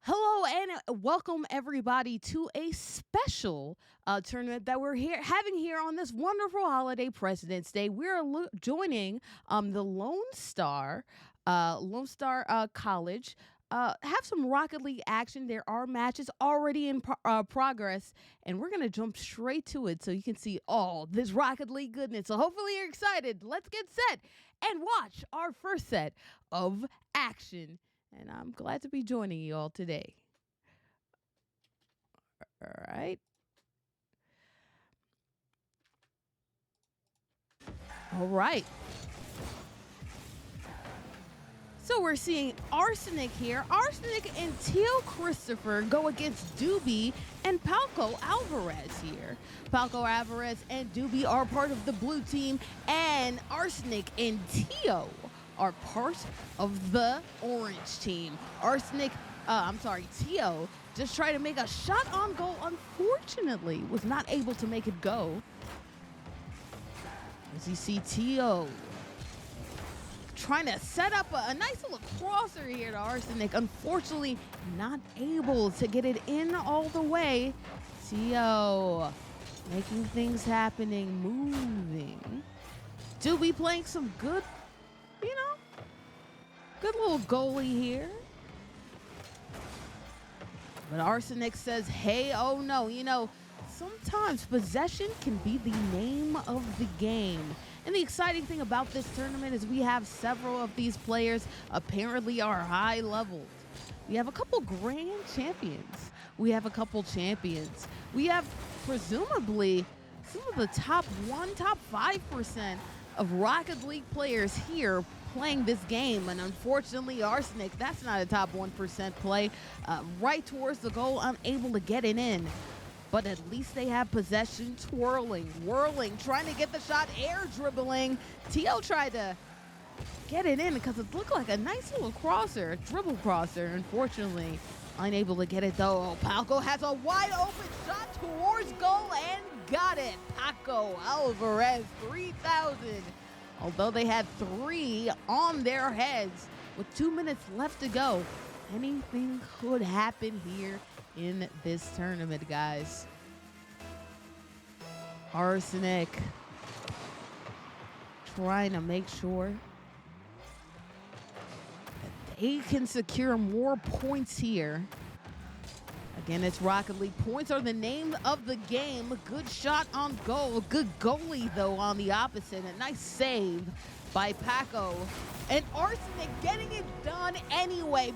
Hello and welcome everybody to a special tournament that we're having here on this wonderful holiday, President's Day. We're joining the Lone Star College. Have some Rocket League action. There are matches already in progress, and we're gonna jump straight to it so you can see all this Rocket League goodness. So hopefully you're excited. Let's get set and watch our first set of action. And I'm glad to be joining you all today. All right. All right. So we're seeing Arsenic here. Arsenic and Teal Christopher go against Doobie and Palco Alvarez here. Palco Alvarez and Doobie are part of the blue team, and Arsenic and Tio are part of the orange team. Tio just tried to make a shot on goal. Unfortunately, was not able to make it go. As you see Tio trying to set up a nice little crosser here to Arsenic. Unfortunately, not able to get it in all the way. Tio making things happening, moving. Doobie playing some good little goalie here. But Arsenic says, hey, oh no, sometimes possession can be the name of the game. And the exciting thing about this tournament is we have several of these players apparently are high leveled. We have a couple grand champions. We have presumably some of the top 5% of Rocket League players here playing this game, and unfortunately Arsenic, that's not a top 1% play, right towards the goal, unable to get it in. But at least they have possession, whirling, trying to get the shot, air dribbling. Tio tried to get it in because it looked like a nice little crosser, dribble crosser. Unfortunately, unable to get it though. Palco has a wide open shot towards goal and got it. Paco Alvarez, 3,000. Although they had 3 on their heads with 2 minutes left to go, anything could happen here in this tournament, guys. Arsenic trying to make sure that they can secure more points here. Again, it's Rocket League. Points are the name of the game. A good shot on goal. A good goalie, though, on the opposite. A nice save by Paco. And Arsenic getting it done anyway.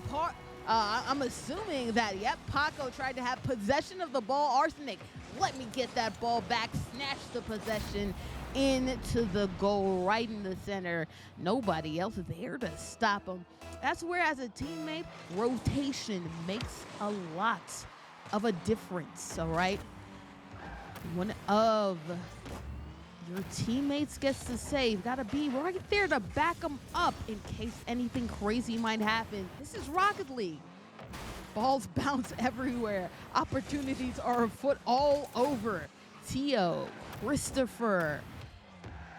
I'm assuming that, Paco tried to have possession of the ball. Arsenic, let me get that ball back. Snatch the possession into the goal right in the center. Nobody else is there to stop him. That's where, as a teammate, rotation makes a lot of a difference, all right? One of your teammates gets to save. Gotta be right there to back them up in case anything crazy might happen. This is Rocket League. Balls bounce everywhere. Opportunities are afoot all over. Tio, Christopher,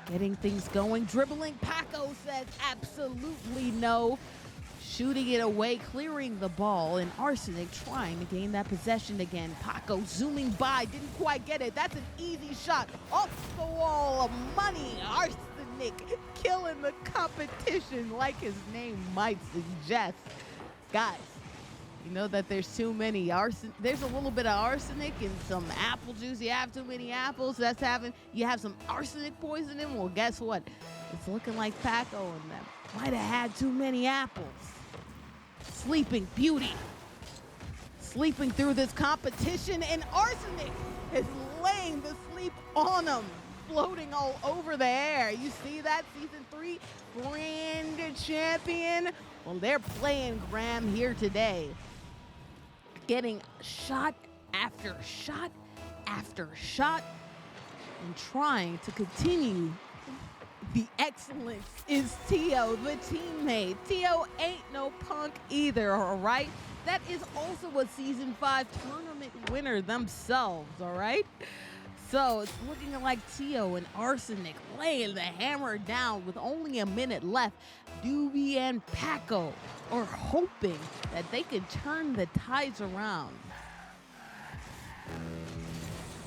getting things going. Dribbling, Paco says absolutely no. Shooting it away, clearing the ball, and Arsenic trying to gain that possession again. Paco zooming by, didn't quite get it. That's an easy shot off the wall of money. Arsenic killing the competition like his name might suggest. Guys, you know that there's too many. There's a little bit of arsenic in some apple juice. You have too many apples, you have some arsenic poisoning. Well, guess what? It's looking like Paco and them might have had too many apples. Sleeping Beauty, sleeping through this competition, and Arsenic is laying the sleep on them, floating all over the air. You see that? Season 3 grand champion. Well, they're playing Graham here today, getting shot after shot after shot and trying to continue. The excellence is Tio, the teammate. Tio ain't no punk either, all right? That is also a Season 5 tournament winner themselves, all right? So it's looking like Tio and Arsenic laying the hammer down with only a minute left. Doobie and Paco are hoping that they can turn the tides around.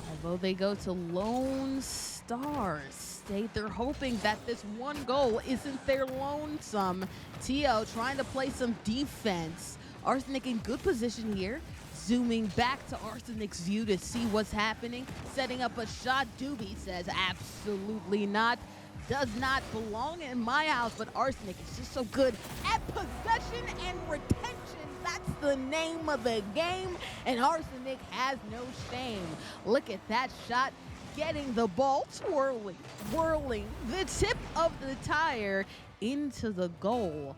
Although they go to Lone Star State, they're hoping that this one goal isn't their lonesome. Tio trying to play some defense. Arsenic in good position here. Zooming back to Arsenic's view to see what's happening. Setting up a shot. Doobie says absolutely not. Does not belong in my house, but Arsenic is just so good at possession and retention. That's the name of the game, and Arsenic has no shame. Look at that shot, getting the ball whirling the tip of the tire into the goal.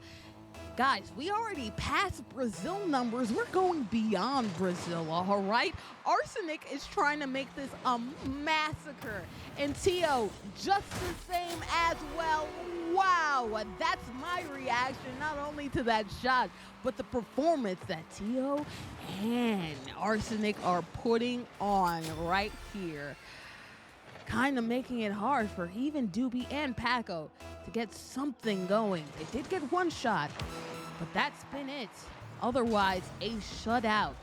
Guys, we already passed Brazil numbers. We're going beyond Brazil, all right? Arsenic is trying to make this a massacre. And Tio, just the same as well. Wow, that's my reaction, not only to that shot, but the performance that Tio and Arsenic are putting on right here. Kind of making it hard for even Doobie and Paco to get something going. They did get one shot, but that's been it. Otherwise, a shutout.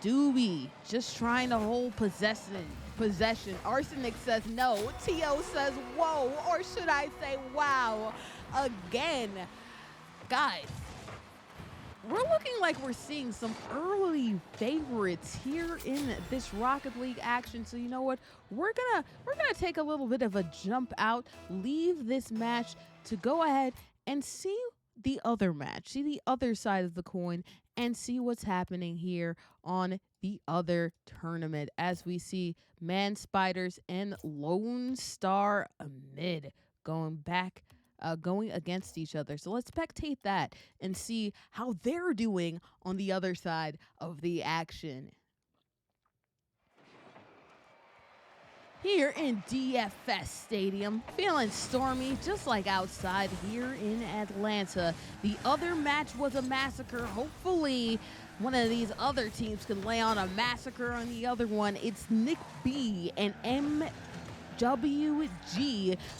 Doobie just trying to hold possession. Arsenic says no. Tio says whoa, or should I say wow again. Guys, we're looking like we're seeing some early favorites here in this Rocket League action. So you know what? We're gonna take a little bit of a jump out, leave this match to go ahead and see the other match, see the other side of the coin, and see what's happening here on the other tournament as we see Man Spiders and Lone Star Amid going against each other. So let's spectate that and see how they're doing on the other side of the action. Here in DFS Stadium, feeling stormy just like outside here in Atlanta. The other match was a massacre. Hopefully one of these other teams can lay on a massacre on the other one. It's Nick B and MWG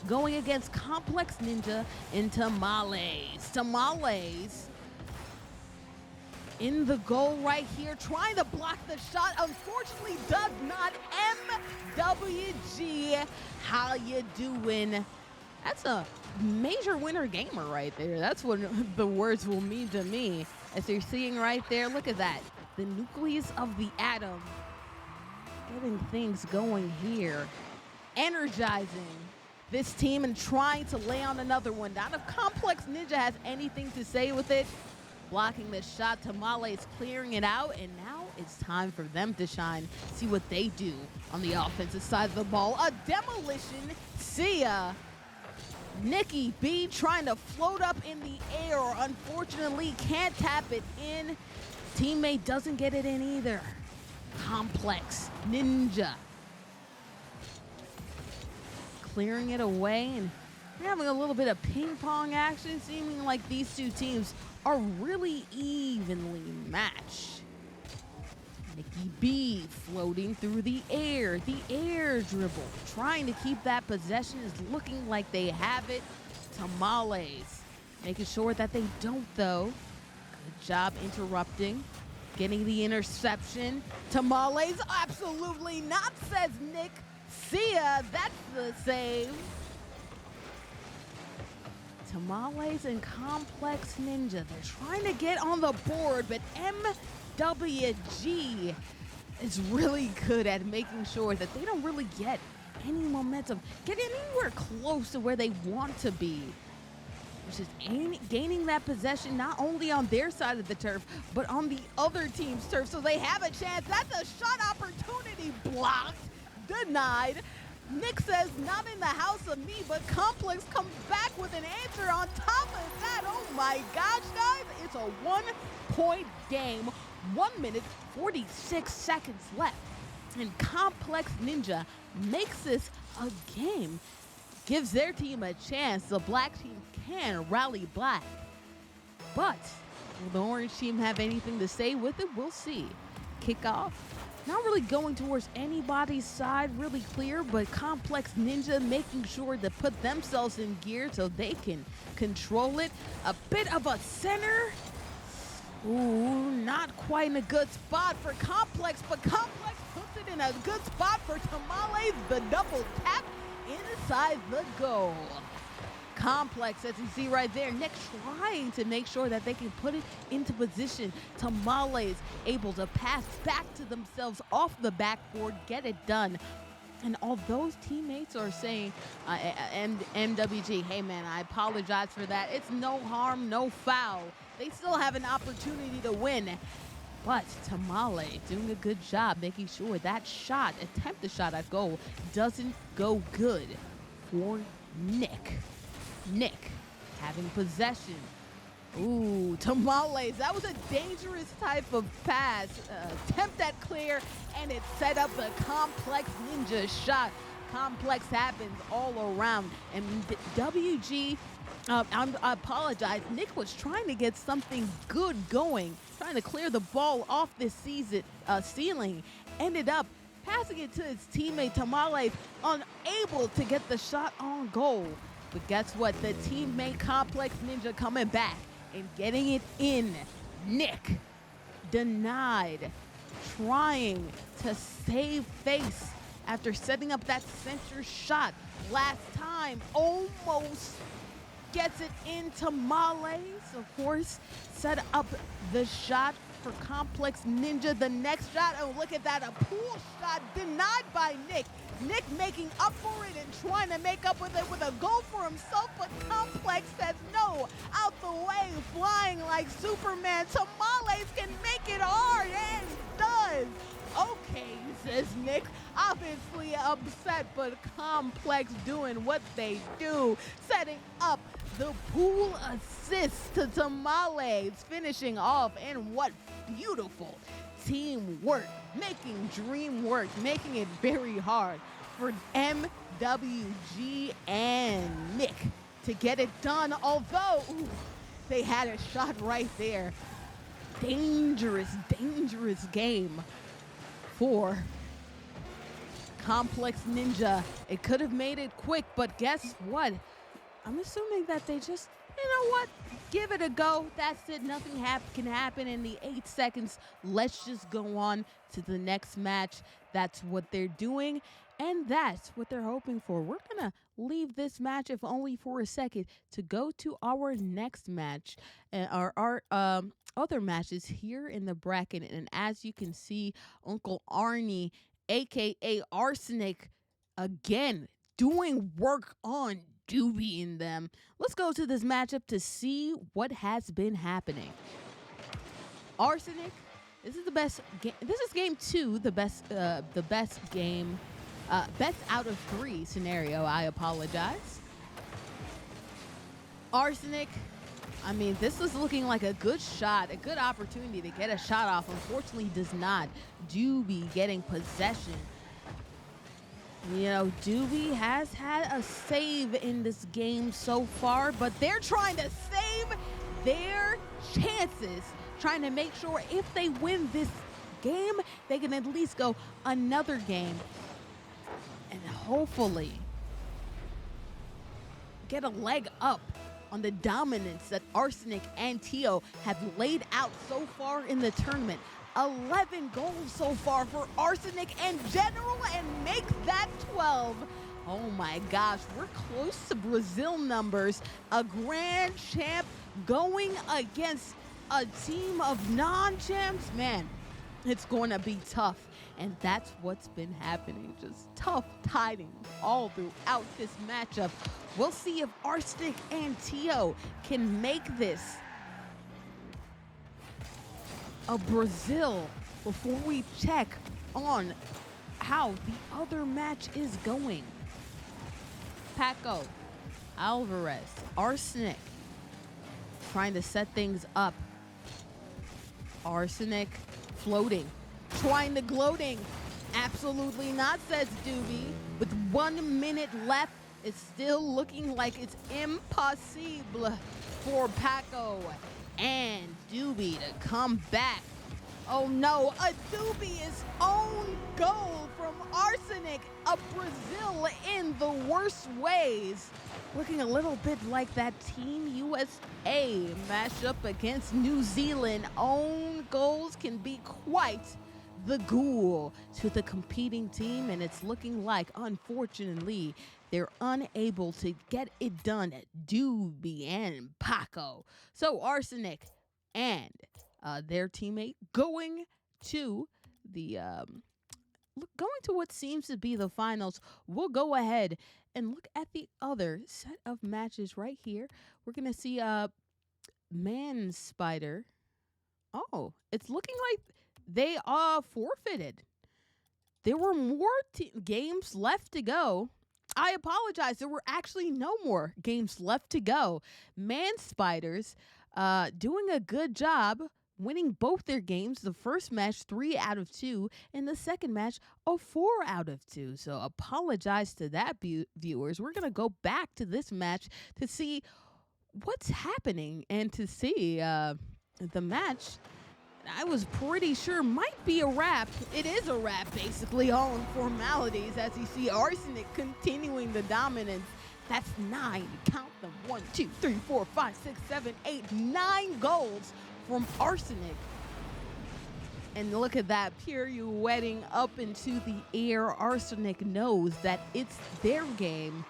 going against Complex Ninja and Tamales. Tamales in the goal right here, trying to block the shot. Unfortunately, does not. MWG, how you doing? That's a major winner gamer right there. That's what the words will mean to me. As you're seeing right there, look at that. The nucleus of the atom. Getting things going here. Energizing this team and trying to lay on another one. Not if Complex Ninja has anything to say with it. Blocking the shot, Tamales clearing it out, and now it's time for them to shine. See what they do on the offensive side of the ball. A demolition. See ya. Nikki B trying to float up in the air. Unfortunately, can't tap it in. Teammate doesn't get it in either. Complex Ninja clearing it away, and we're having a little bit of ping pong action, seeming like these two teams are really evenly matched. Nikki B floating through the air dribble, trying to keep that possession, is looking like they have it. Tamales making sure that they don't though. Good job interrupting, getting the interception. Tamales, absolutely not, says Nick. See ya, that's the save. Tamales and Complex Ninja, they're trying to get on the board, but MWG is really good at making sure that they don't really get any momentum, get anywhere close to where they want to be. Which is gaining that possession not only on their side of the turf, but on the other team's turf, so they have a chance. That's a shot opportunity, blocked, denied. Nick says, not in the house of me, but Complex comes back with an answer on top of that. Oh my gosh, guys, it's a 1-point game. 1 minute, 46 seconds left. And Complex Ninja makes this a game. Gives their team a chance. The black team can rally black. But will the orange team have anything to say with it? We'll see. Kickoff not really going towards anybody's side really clear, but Complex Ninja making sure to put themselves in gear so they can control it. A bit of a center. Ooh, not quite in a good spot for Complex, but Complex puts it in a good spot for Tamales. The double tap inside the goal. Complex, as you see right there, Nick trying to make sure that they can put it into position. Tamales able to pass back to themselves off the backboard, get it done. And all those teammates are saying, MWG, hey man, I apologize for that. It's no harm, no foul. They still have an opportunity to win. But Tamale doing a good job making sure that shot, attempted shot at goal, doesn't go good for Nick. Nick having possession. Ooh, Tamales, that was a dangerous type of pass. Attempt at clear, and it set up a Complex Ninja shot. Complex happens all around. And WG, I apologize, Nick was trying to get something good going, trying to clear the ball off this ceiling. Ended up passing it to his teammate Tamales, unable to get the shot on goal. But guess what? The teammate Complex Ninja coming back and getting it in. Nick denied, trying to save face after setting up that center shot last time. Almost gets it into Tamales. Of course, set up the shot for Complex Ninja. The next shot, oh, look at that, a pool shot denied by Nick. Nick making up for it and trying to make up with it with a goal for himself, but Complex says no, out the way, flying like Superman. Tamales can make it hard, and does. Okay, says Nick, obviously upset, but Complex doing what they do, setting up the pool assist to Tamales, finishing off, and what beautiful teamwork, making dream work, making it very hard for MWG and Nick to get it done, although they had a shot right there. Dangerous, dangerous game for Complex Ninja. It could have made it quick, but guess what? I'm assuming that they just, you know what? Give it a go. That's it. Nothing can happen in the 8 seconds. Let's just go on to the next match. That's what they're doing, and that's what they're hoping for. We're going to leave this match, if only for a second, to go to our next match, our other matches here in the bracket. And as you can see, Uncle Arnie, a.k.a. Arsenic, again, doing work on Doobie in them. Let's go to this matchup to see what has been happening. Arsenic, this is the best game. This is game 2, the best game, best out of 3 scenario. I apologize. Arsenic, I mean, this is looking like a good shot, a good opportunity to get a shot off. Unfortunately, does not. Doobie getting possession. You know, Doobie has had a save in this game so far, but they're trying to save their chances, trying to make sure if they win this game, they can at least go another game and hopefully get a leg up on the dominance that Arsenic and Tio have laid out so far in the tournament. 11 goals so far for Arsenic and General, and make that 12. Oh my gosh, we're close to Brazil numbers. A grand champ going against a team of non-champs. Man, it's going to be tough. And that's what's been happening. Just tough tidings all throughout this matchup. We'll see if Arsenic and Tio can make this of Brazil before we check on how the other match is going. Paco, Alvarez, Arsenic trying to set things up. Arsenic floating, trying to gloating. Absolutely not, says Doobie. With 1 minute left, it's still looking like it's impossible for Paco and Doobie to come back. Oh no, a dubious own goal from Arsenic of Brazil in the worst ways. Looking a little bit like that Team USA matchup against New Zealand. Own goals can be quite the ghoul to the competing team, and it's looking like, unfortunately, they're unable to get it done at Doobie and Paco. So Arsenic and their teammate going to the going to what seems to be the finals. We'll go ahead and look at the other set of matches right here. We're gonna see Man Spider. Oh, it's looking like they forfeited. There were more games left to go. I apologize. There were actually no more games left to go. Man Spiders doing a good job winning both their games. The first match, 3 out of 2, and the second match, a 4 out of 2. So apologize to that, viewers. We're going to go back to this match to see what's happening and to see the match I was pretty sure might be a wrap. It is a wrap, basically, all in formalities, as you see Arsenic continuing the dominance. That's 9. Count them. 1, 2, 3, 4, 5, 6, 7, 8, 9 goals from Arsenic. And look at that, pirouetting up into the air. Arsenic knows that it's their game,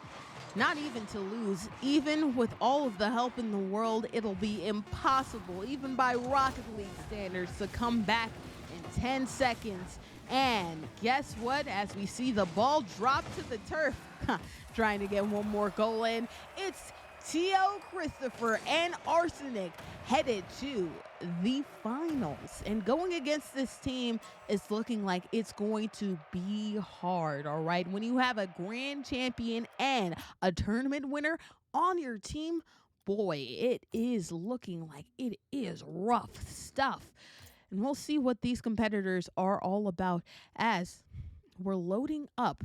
not even to lose. Even with all of the help in the world, it'll be impossible, even by Rocket League standards, to come back in 10 seconds. And guess what? As we see the ball drop to the turf, trying to get one more goal in, it's Tio Christopher and Arsenic headed to the finals. And going against this team is looking like it's going to be hard, all right? When you have a grand champion and a tournament winner on your team, boy, it is looking like it is rough stuff. And we'll see what these competitors are all about as we're loading up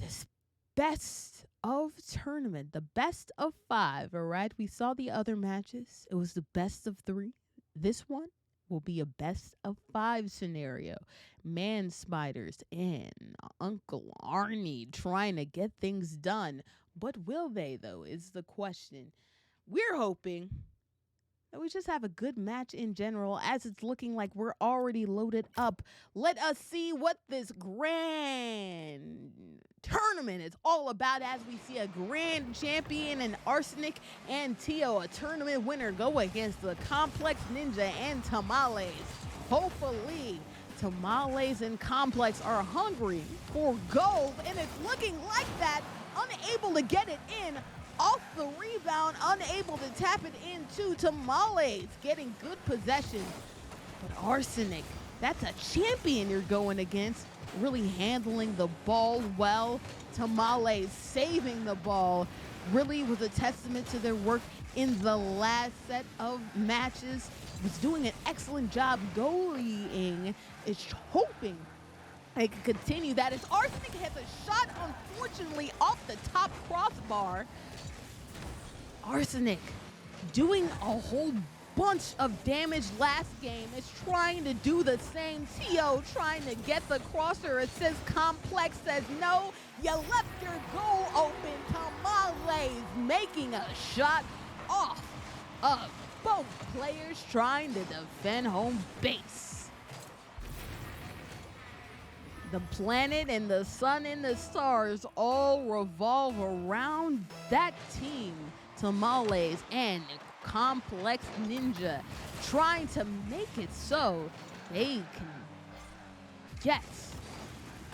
this best of tournament, the best of 5, all right? We saw the other matches. It was the best of 3. This one will be a best of 5 scenario. Man Spiders and Uncle Arnie trying to get things done. But will they, though, is the question. We're hoping that we just have a good match in general, as it's looking like we're already loaded up. Let us see what this grand tournament is all about, as we see a grand champion and Arsenic and Tio, a tournament winner, go against the Complex Ninja and Tamales. Hopefully, Tamales and Complex are hungry for gold, and it's looking like that. Unable to get it in. Off the rebound, unable to tap it into Tamales, getting good possession. But Arsenic, that's a champion you're going against, really handling the ball well. Tamales saving the ball really was a testament to their work in the last set of matches. Was doing an excellent job goalying. Is hoping they can continue that as Arsenic has a shot, unfortunately, off the top crossbar. Arsenic doing a whole bunch of damage last game is trying to do the same. Tio trying to get the crosser. It says Complex says no. You left your goal open. Tamales making a shot off of both players trying to defend home base. The planet and the sun and the stars all revolve around that team. Tamales and Complex Ninja trying to make it so they can get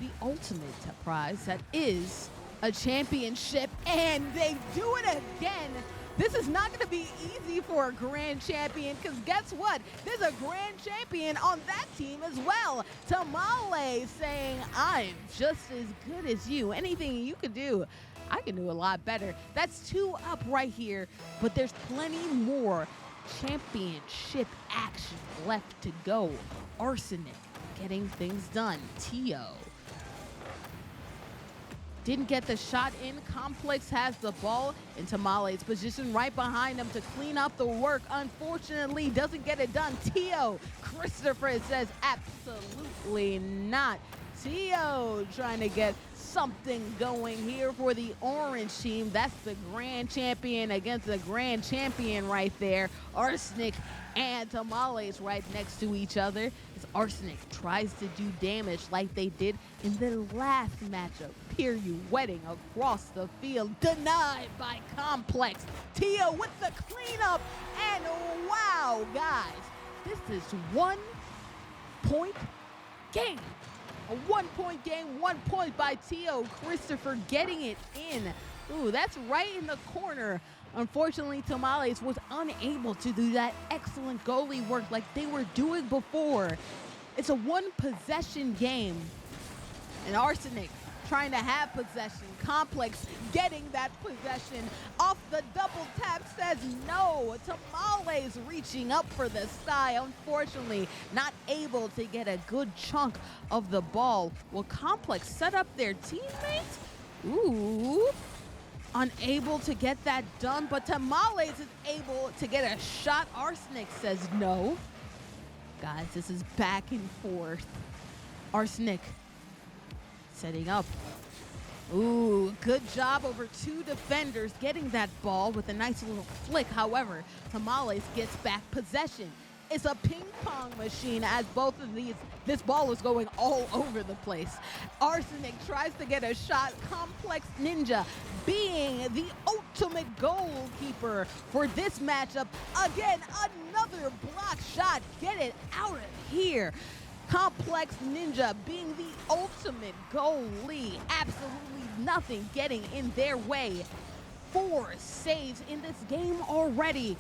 the ultimate prize that is a championship, and they do it again. This is not going to be easy for a grand champion, because guess what? There's a grand champion on that team as well. Tamales saying, I'm just as good as you. Anything you could do, I can do a lot better. That's 2 up right here, but there's plenty more championship action left to go. Arsenic getting things done. Tio Didn't get the shot in. Complex has the ball, and Tamales positioned right behind him to clean up the work. Unfortunately, doesn't get it done. Tio Christopher says absolutely not. Tio trying to get something going here for the orange team. That's the grand champion against the grand champion right there. Arsenic and Tamales right next to each other as Arsenic tries to do damage like they did in the last matchup. Pirouetting across the field, denied by Complex. Tio with the cleanup, and wow, guys, this is 1 point game. A 1 point game, 1 point by Tio Christopher getting it in. Ooh, that's right in the corner. Unfortunately, Tamales was unable to do that excellent goalie work like they were doing before. It's a 1 possession game. And Arsenic trying to have possession. Complex getting that possession off the double tap says no. Tamales reaching up for the sky. Unfortunately, not able to get a good chunk of the ball. Will Complex set up their teammates? Ooh. Unable to get that done, but Tamales is able to get a shot. Arsenic says no. Guys, this is back and forth. Arsenic setting up. Ooh, good job over 2 defenders getting that ball with a nice little flick. However, Tamales gets back possession. It's a ping pong machine as both of this ball is going all over the place. Arsenic tries to get a shot. Complex Ninja being the ultimate goalkeeper for this matchup. Again, another block shot. Get it out of here. Complex Ninja being the ultimate goalie. Absolutely nothing getting in their way. 4 saves in this game already.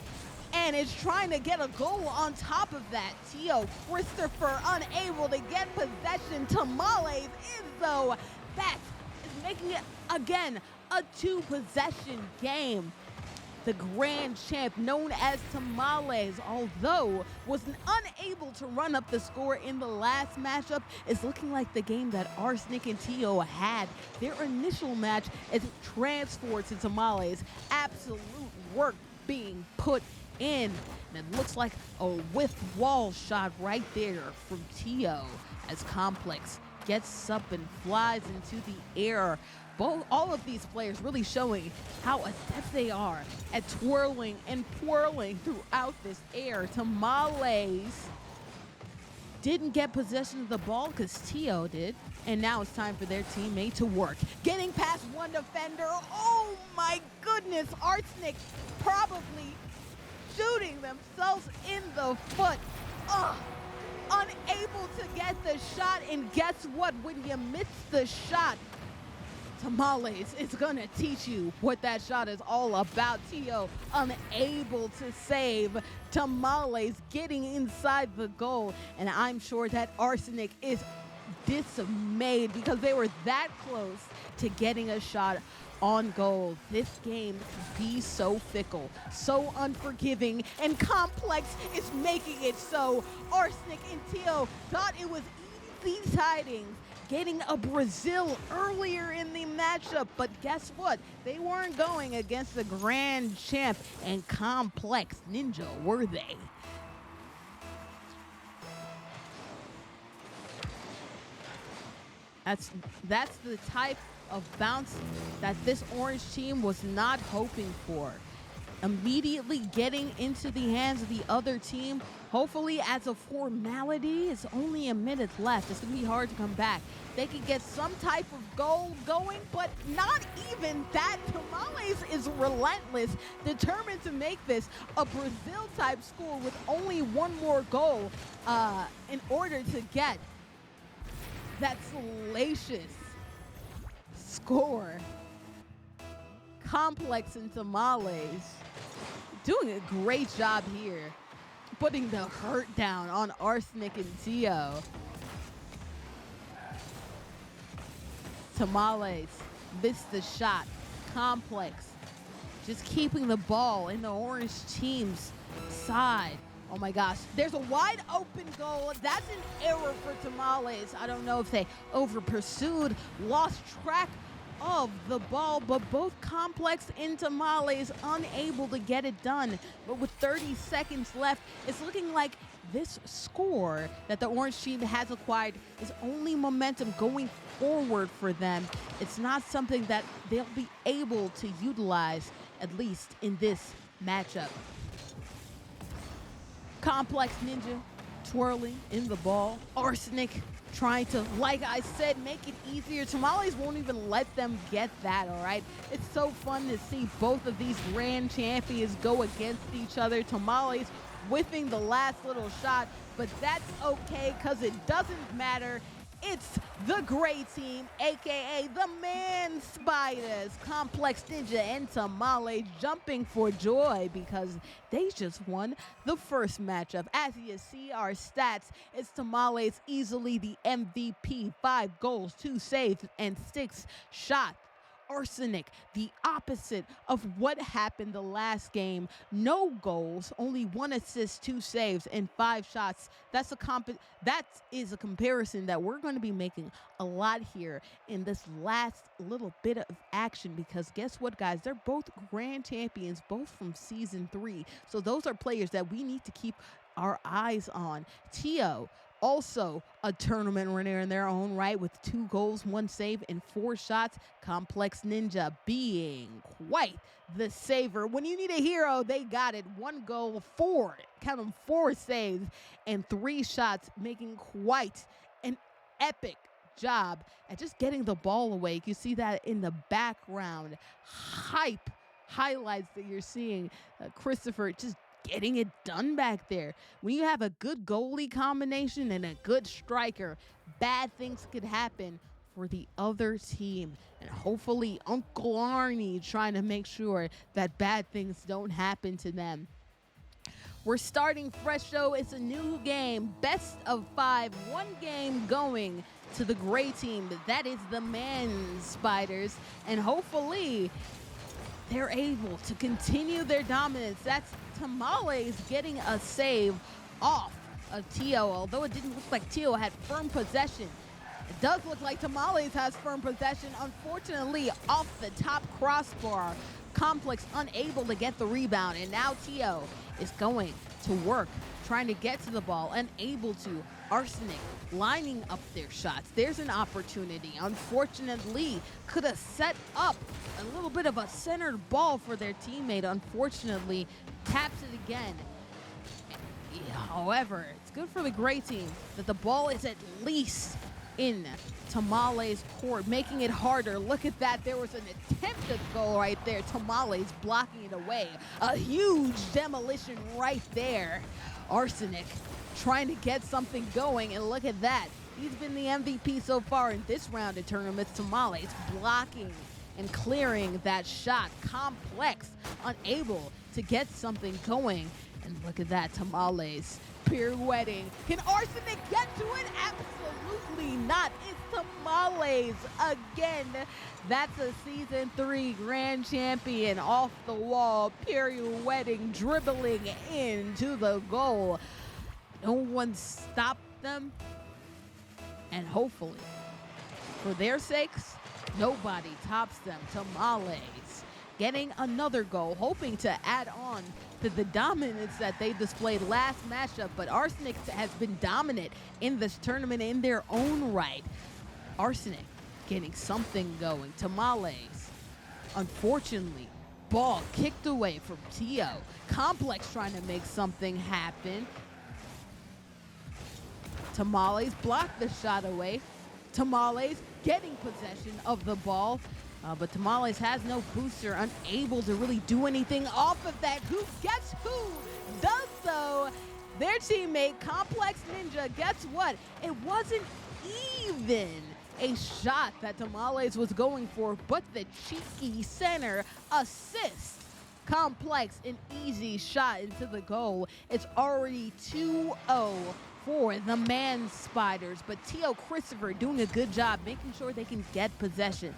And is trying to get a goal on top of that. Tio Christopher unable to get possession. Tamales is though. That is making it, again, a 2 possession game. The grand champ known as Tamales, although was unable to run up the score in the last matchup, is looking like the game that Arsenic and Tio had. Their initial match is transferred to Tamales. Absolute work being put in. And it looks like a with wall shot right there from Tio as Complex gets up and flies into the air. All of these players really showing how adept they are at twirling and twirling throughout this air. Tamales didn't get possession of the ball because Tio did. And now it's time for their teammate to work. Getting past 1 defender. Oh my goodness. Arsenic probably shooting themselves in the foot. Unable to get the shot. And guess what? When you miss the shot, Tamales is gonna teach you what that shot is all about. Tio unable to save. Tamales getting inside the goal. And I'm sure that Arsenic is dismayed because they were that close to getting a shot on goal. This game can be so fickle, so unforgiving, and Complex is making it so. Arsenic and Tio thought it was easy tidings getting a Brazil earlier in the matchup, but guess what? They weren't going against the grand champ and Complex Ninja, were they? That's the type of bounce that this orange team was not hoping for. Immediately getting into the hands of the other team, hopefully as a formality. It's only a minute left. It's going to be hard to come back. They could get some type of goal going, but not even that. Tamales is relentless, determined to make this a Brazil-type score with only 1 more goal in order to get that salacious score. Complex and Tamales doing a great job here, putting the hurt down on Arsenic and Tio. Tamales missed the shot. Complex just keeping the ball in the orange team's side. Oh my gosh, there's a wide open goal. That's an error for Tamales. I don't know if they over pursued, lost track of the ball, but both Complex and Tamales unable to get it done. But with 30 seconds left, it's looking like this score that the Orange team has acquired is only momentum going forward for them. It's not something that they'll be able to utilize, at least in this matchup. Complex Ninja twirling in the ball. Arsenic trying to, like I said, make it easier. Tamales won't even let them get that, all right? It's so fun to see both of these grand champions go against each other. Tamales whiffing the last little shot, but that's okay because it doesn't matter. It's the gray team, aka the Man Spiders, Complex Ninja and Tamales jumping for joy because they just won the first matchup. As you see our stats, it's Tamales easily the MVP, 5 goals, 2 saves, and 6 shots. Arsenic, the opposite of what happened the last game. No goals, only 1 assist, 2 saves, and 5 shots. That is a comparison that we're going to be making a lot here in this last little bit of action, because guess what, guys? They're both grand champions, both from season 3. So those are players that we need to keep our eyes on. Tio, also a tournament winner in their own right with 2 goals, 1 save, and 4 shots. Complex Ninja being quite the saver. When you need a hero, they got it. 1 goal, 4 saves, and 3 shots, making quite an epic job at just getting the ball away. You see that in the background. Highlights that you're seeing. Christopher just getting it done back there. When you have a good goalie combination and a good striker, bad things could happen for the other team. And hopefully Uncle Arnie trying to make sure that bad things don't happen to them. We're starting fresh, though. It's a new game, best of 5, 1 game going to the gray team. That is the Man Spiders, and hopefully they're able to continue their dominance. That's Tamales getting a save off of Tio, although it didn't look like Tio had firm possession. It does look like Tamales has firm possession. Unfortunately, off the top crossbar, Complex unable to get the rebound, and now Tio is going to work, trying to get to the ball, unable to. Arsenic lining up their shots. There's an opportunity. Unfortunately, could have set up a little bit of a centered ball for their teammate. Unfortunately, taps it again. However, it's good for the gray team that the ball is at least in Tamales' court, making it harder. Look at that. There was an attempted goal right there. Tamales blocking it away. A huge demolition right there. Arsenic trying to get something going, and look at that. He's been the MVP so far in this round of tournaments. Tamales blocking and clearing that shot. Complex unable to get something going, and look at that. Tamales pirouetting. Can Arsenic get to it? Absolutely not. It's Tamales again. That's a season 3 grand champion, off the wall, pirouetting, dribbling into the goal. No one stopped them, and hopefully, for their sakes, nobody tops them. Tamales getting another goal, hoping to add on to the dominance that they displayed last matchup, but Arsenic has been dominant in this tournament in their own right. Arsenic getting something going. Tamales, unfortunately, ball kicked away from Tio. Complex trying to make something happen. Tamales blocked the shot away. Tamales getting possession of the ball, but Tamales has no booster, unable to really do anything off of that. Guess who does so? Their teammate, Complex Ninja. Guess what? It wasn't even a shot that Tamales was going for, but the cheeky center assist. Complex, an easy shot into the goal. It's already 2-0 for the Man Spiders, but Tio Christopher doing a good job making sure they can get possession.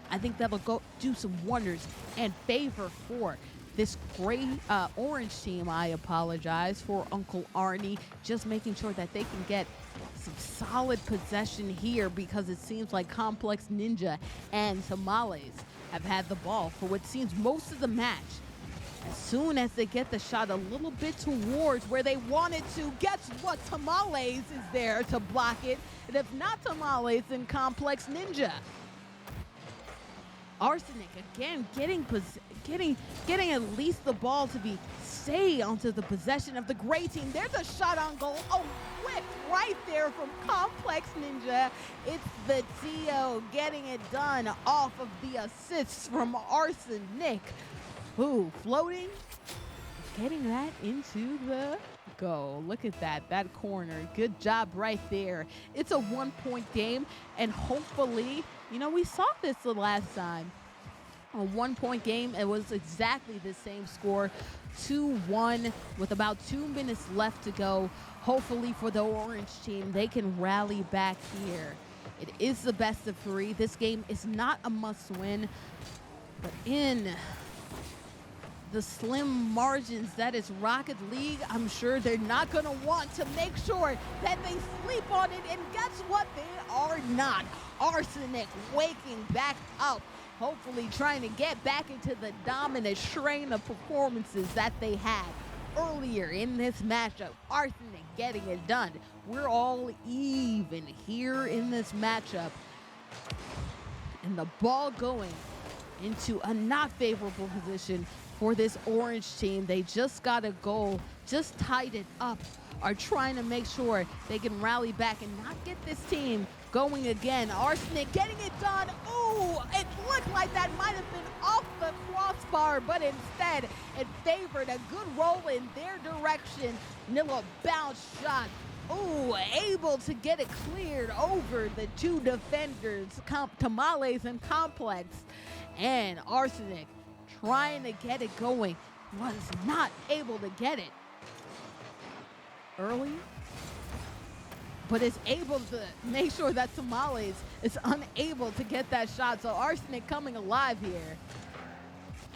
I think that'll go do some wonders and favor for this orange team. I apologize for Uncle Arnie, just making sure that they can get some solid possession here because it seems like Complex Ninja and Tamales have had the ball for what seems most of the match. As soon as they get the shot a little bit towards where they wanted to, guess what? Tamales is there to block it. And if not Tamales, then Complex Ninja. Arsenic again getting at least the ball to be stay onto the possession of the gray team. There's a shot on goal. Oh, whip right there from Complex Ninja. It's the Tio getting it done off of the assists from Arsenic. Ooh, floating, getting that into the goal. Look at that corner. Good job right there. It's a 1-point game, and hopefully, we saw this the last time. A 1-point game, it was exactly the same score, 2-1 with about 2 minutes left to go. Hopefully for the orange team, they can rally back here. It is the best of 3. This game is not a must win, but in the slim margins that is Rocket League, I'm sure they're not going to want to make sure that they sleep on it. And guess what? They are not. Arsenic waking back up, hopefully trying to get back into the dominant strain of performances that they had earlier in this matchup. Arsenic getting it done. We're all even here in this matchup. And the ball going into a not favorable position for this orange team. They just got a goal, just tied it up, are trying to make sure they can rally back and not get this team going again. Arsenic getting it done. Ooh, it looked like that might have been off the crossbar, but instead it favored a good roll in their direction. Nilla bounce shot. Ooh, able to get it cleared over the 2 defenders, Tamales and Complex. And Arsenic trying to get it going, was not able to get it early, but is able to make sure that Tamales is unable to get that shot. So Arsenic coming alive here,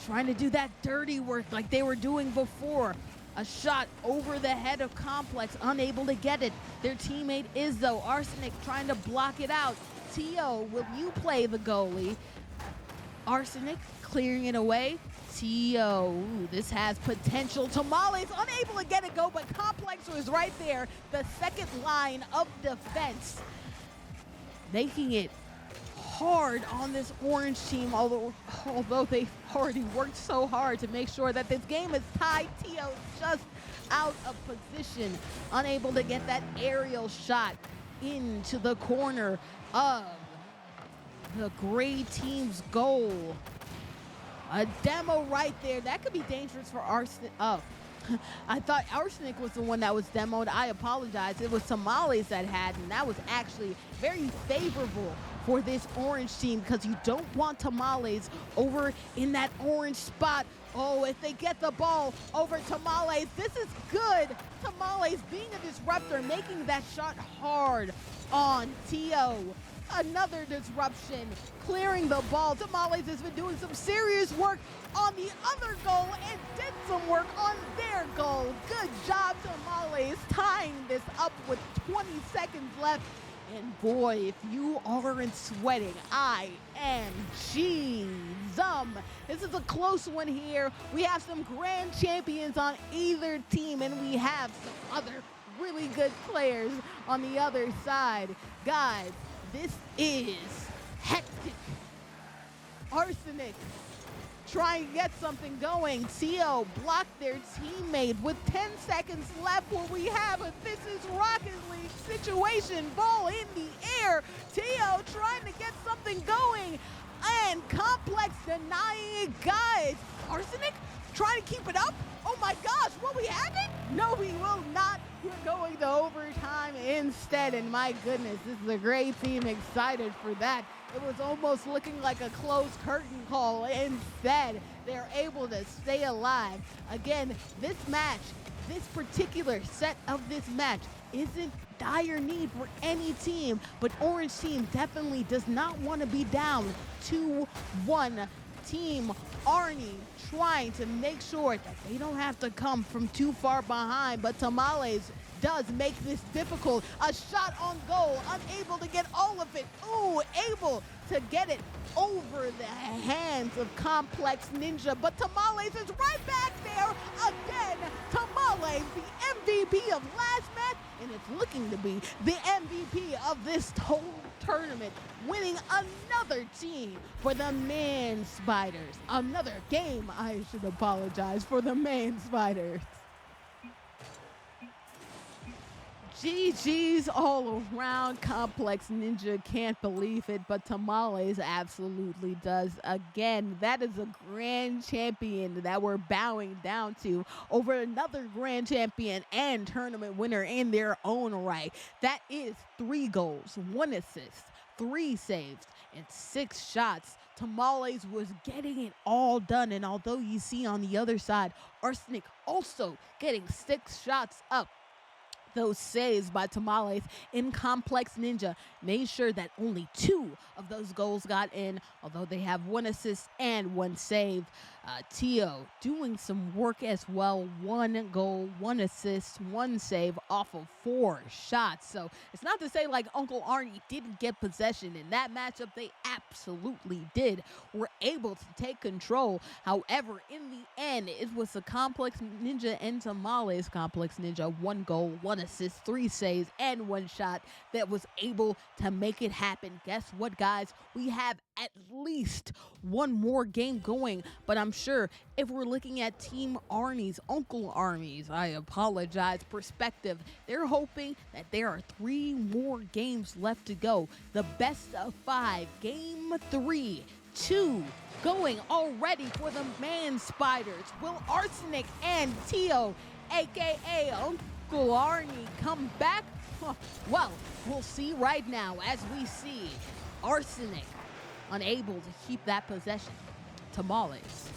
trying to do that dirty work like they were doing before. A shot over the head of Complex, unable to get it. Their teammate is, though. Arsenic trying to block it out. Tio, will you play the goalie? Arsenic clearing it away. Tio, ooh, this has potential. Tamales unable to get it go, but Complex was right there. The second line of defense, making it hard on this orange team, although they already worked so hard to make sure that this game is tied. Tio just out of position, unable to get that aerial shot into the corner of the gray team's goal. A demo right there. That could be dangerous for Arsenic. Oh, I thought Arsenic was the one that was demoed. I apologize. It was Tamales that had, and that was actually very favorable for this orange team because you don't want Tamales over in that orange spot. Oh, if they get the ball over Tamales, this is good. Tamales being a disruptor, making that shot hard on Tio. Another disruption, clearing the ball. Tamales has been doing some serious work on the other goal and did some work on their goal. Good job, Tamales, tying this up with 20 seconds left. And boy, if you aren't sweating, I am This is a close one here. We have some grand champions on either team, and we have some other really good players on the other side. Guys, this is hectic. Arsenic trying to get something going. Tio blocked their teammate with 10 seconds left. What we have a This Is Rocket League situation. Ball in the air. Tio trying to get something going. And Complex denying it. Guys, Arsenic trying to keep it up. Oh my gosh, will we have it? No, we will not. We're going to overtime instead. And my goodness, this is a great team. Excited for that. It was almost looking like a closed curtain call. Instead, they're able to stay alive. Again, this match, this particular set of this match isn't dire need for any team, but Orange team definitely does not want to be down 2-1. Team Arnie trying to make sure that they don't have to come from too far behind, but Tamales does make this difficult. A shot on goal, unable to get all of it. Ooh, able to get it over the hands of Complex Ninja, but Tamales is right back there again. Tamales, the MVP of last match, and it's looking to be the MVP of this whole tournament, winning another team for the Man Spiders. Another game, I should apologize, for the Man Spiders. GG's all around. Complex Ninja can't believe it, but Tamales absolutely does. Again, that is a grand champion that we're bowing down to over another grand champion and tournament winner in their own right. That is 3 goals, 1 assist, 3 saves, and 6 shots. Tamales was getting it all done, and although you see on the other side, Arsenic also getting 6 shots up, those saves by Tamales in Complex Ninja made sure that only 2 of those goals got in, although they have 1 assist and 1 save. Tio doing some work as well. 1 goal, 1 assist, 1 save off of 4 shots. So it's not to say like Uncle Arnie didn't get possession. In that matchup, they absolutely did. Were able to take control. However, in the end, it was the Complex Ninja and Tamales Complex Ninja. 1 goal, 1 assist, 3 saves, and 1 shot that was able to make it happen. Guess what, guys? We have at least 1 more game going, but I'm sure if we're looking at Team Arnie's, Uncle Arnie's, I apologize, perspective, they're hoping that there are 3 more games left to go. The best of 5, game 3, 2 going already for the Man Spiders. Will Arsenic and Tio, aka Uncle Arnie, come back? Well, we'll see right now as we see Arsenic unable to keep that possession. Tamales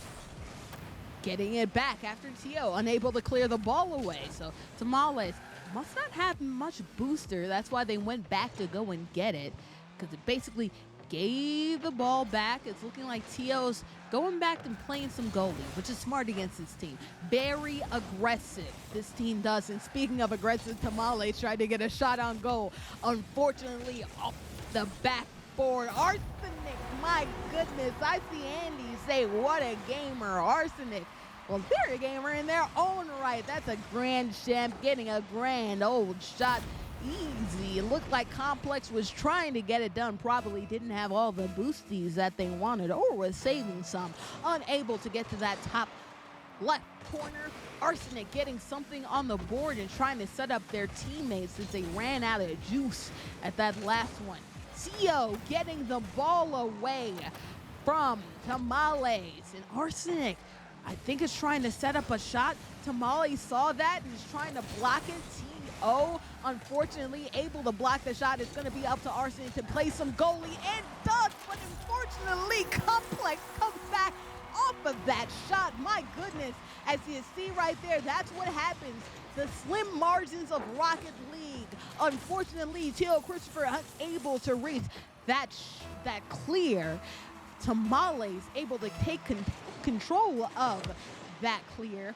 getting it back after Tio unable to clear the ball away. So Tamales must not have much booster. That's why they went back to go and get it, because it basically gave the ball back. It's looking like Tio's going back and playing some goalie, which is smart against this team. Very aggressive, this team does. And speaking of aggressive, Tamales tried to get a shot on goal. Unfortunately, off the backboard. Arsenic, my goodness. I see Andy say, what a gamer, Arsenic. Well, they're a gamer in their own right. That's a grand champ getting a grand old shot. Easy. It looked like Complex was trying to get it done, probably didn't have all the boosties that they wanted or was saving some. Unable to get to that top left corner. Arsenic getting something on the board and trying to set up their teammates since they ran out of juice at that last one. Tio getting the ball away from Tamales, and Arsenic, I think, is trying to set up a shot. Tamales saw that and is trying to block it. Tio, unfortunately, able to block the shot. It's going to be up to Arsenic to play some goalie, and does, but unfortunately, Complex comes back off of that shot. My goodness, as you see right there, that's what happens. The slim margins of Rocket League. Unfortunately, Tio Christopher unable to reach that clear. Tamales able to take control of that clear,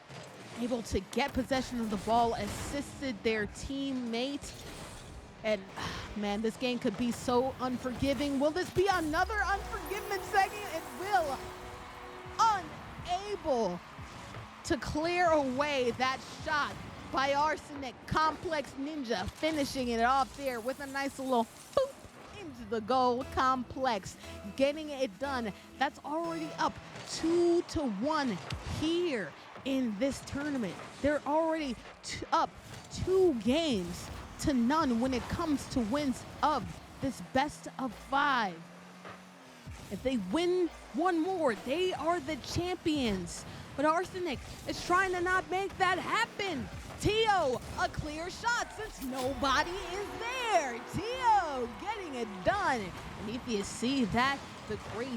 able to get possession of the ball, assisted their teammate. And man, this game could be so unforgiving. Will this be another unforgiven second? It will. Unable to clear away that shot by Arsenic. Complex Ninja finishing it off there with a nice little boop into the goal. Complex getting it done. That's already up 2-1 here in this tournament. They're already up 2 games to none when it comes to wins of this best of 5. If they win 1 more, they are the champions. But Arsenic is trying to not make that happen. Tio, a clear shot since nobody is there. Tio getting it done. And if you see that, the crazy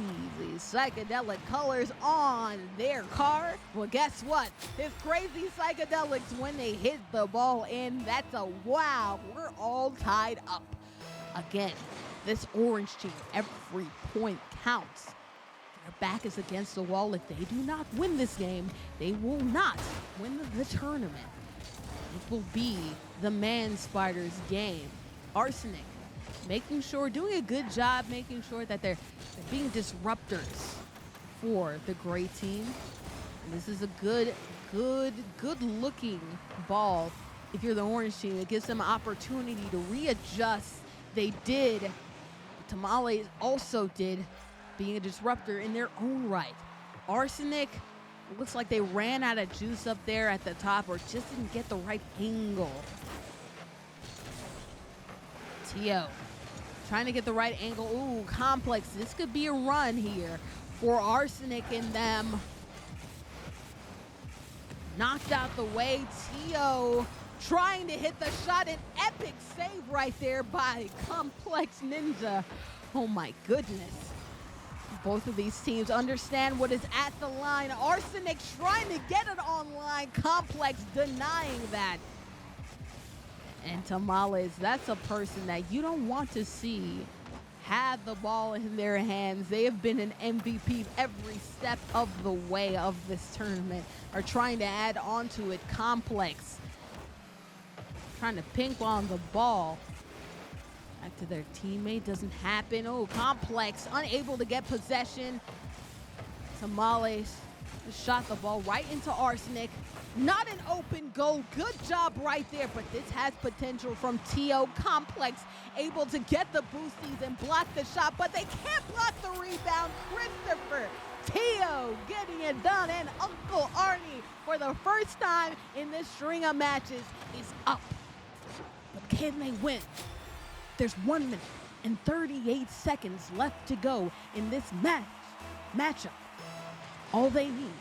psychedelic colors on their car, well, guess what? It's crazy psychedelics when they hit the ball in. That's a wow. We're all tied up. Again, this orange team, every point counts. Their back is against the wall. If they do not win this game, they will not win the tournament. It will be the Man Spiders game. Arsenic doing a good job making sure that they're being disruptors for the gray team. And this is a good looking ball. If you're the orange team, it gives them an opportunity to readjust. They did. Tamales also did, being a disruptor in their own right. Arsenic, it looks like they ran out of juice up there at the top or just didn't get the right angle. Tio trying to get the right angle. Ooh, Complex. This could be a run here for Arsenic and them. Knocked out the way. Tio trying to hit the shot. An epic save right there by Complex Ninja. Oh my goodness. Both of these teams understand what is at the line. Arsenic trying to get it online. Complex denying that. And Tamales, that's a person that you don't want to see have the ball in their hands. They have been an MVP every step of the way of this tournament. Are trying to add on to it. Complex trying to ping pong the ball back to their teammate. Doesn't happen. Oh, Complex unable to get possession. Tamales shot the ball right into Arsenic. Not an open goal. Good job right there, but this has potential from Tio. Complex able to get the boosties and block the shot, but they can't block the rebound. Christopher Tio getting it done, and Uncle Arnie, for the first time in this string of matches, is up. But can they win? There's 1 minute and 38 seconds left to go in this matchup. All they need